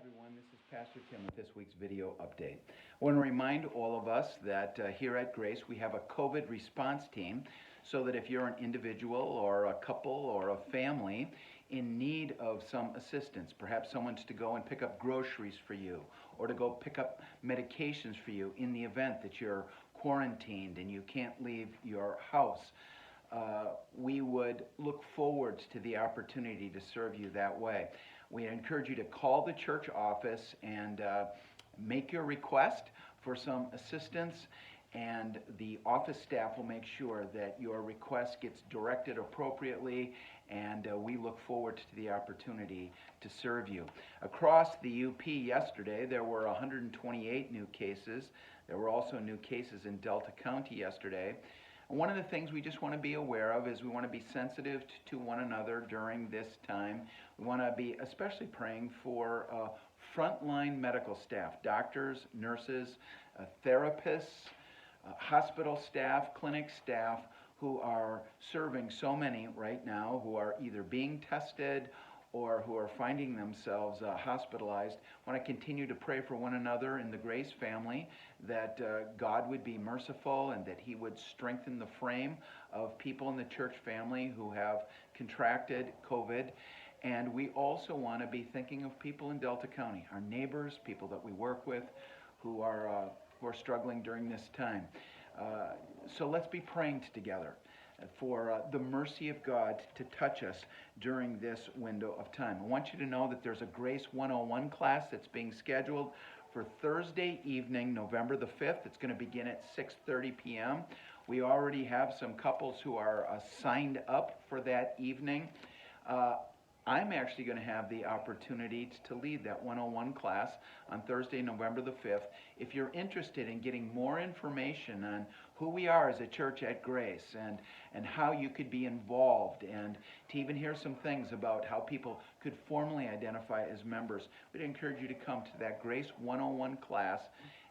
everyone. This is Pastor Tim with this week's video update. I want to remind all of us that here at Grace we have a COVID response team, so that if you're an individual or a couple or a family in need of some assistance, perhaps someone's to go and pick up groceries for you or to go pick up medications for you in the event that you're quarantined and you can't leave your house, we would look forward to the opportunity to serve you that way. We encourage you to call the church office and make your request for some assistance, and the office staff will make sure that your request gets directed appropriately, and we look forward to the opportunity to serve you. Across the UP yesterday, there were 128 new cases. There were also new cases in Delta County yesterday. One of the things we just want to be aware of is we want to be sensitive to one another during this time. We want to be especially praying for frontline medical staff, doctors, nurses, therapists, hospital staff, clinic staff who are serving so many right now who are either being tested or who are finding themselves hospitalized. I want to continue to pray for one another in the Grace family, that God would be merciful and that He would strengthen the frame of people in the church family who have contracted COVID. And we also want to be thinking of people in Delta County, our neighbors, people that we work with who are struggling during this time. So let's be praying together for the mercy of God to touch us during this window of time. I want you to know that there's a Grace 101 class that's being scheduled for Thursday evening, November the 5th. It's going to begin at 6:30 p.m. We already have some couples who are signed up for that evening. I'm actually going to have the opportunity to lead that 101 class on Thursday, November the 5th. If you're interested in getting more information on who we are as a church at Grace and how you could be involved, and to even hear some things about how people could formally identify as members, we'd encourage you to come to that Grace 101 class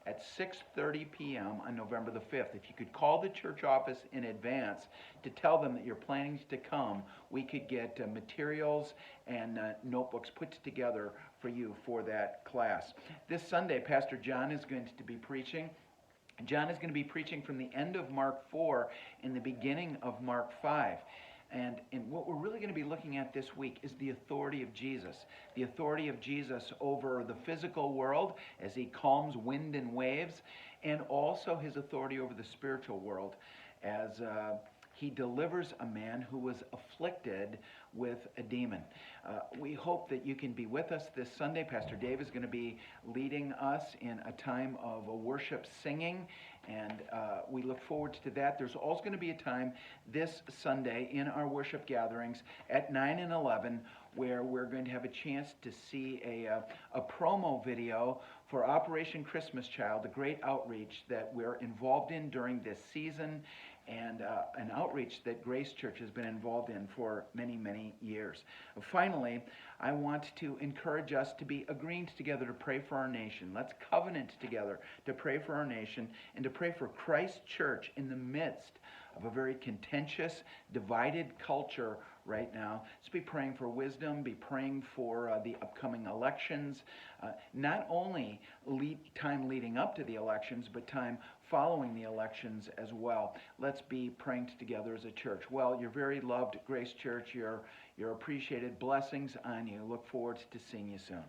at 6:30 p.m. on November the 5th. If you could call the church office in advance to tell them that you're planning to come, we could get materials and notebooks put together for you for that class. This Sunday, Pastor John is going to be preaching. John is going to be preaching from the end of Mark 4 and the beginning of Mark 5. And what we're really going to be looking at this week is the authority of Jesus. The authority of Jesus over the physical world as He calms wind and waves, and also His authority over the spiritual world as He delivers a man who was afflicted with a demon. We hope that you can be with us this Sunday. Pastor Dave is going to be leading us in a time of worship singing, and we look forward to that. There's also going to be a time this Sunday in our worship gatherings at 9 and 11 where we're going to have a chance to see a promo video for Operation Christmas Child, the great outreach that we're involved in during this season, and an outreach that Grace Church has been involved in for many, many years. Finally, I want to encourage us to be agreeing together to pray for our nation. Let's covenant together to pray for our nation and to pray for Christ Church in the midst of a very contentious, divided culture right now. Let's be praying for wisdom, be praying for the upcoming elections, not only time leading up to the elections, but time following the elections as well. Let's be praying together as a church. Well, you're very loved, Grace Church. You're appreciated. Blessings on you. Look forward to seeing you soon.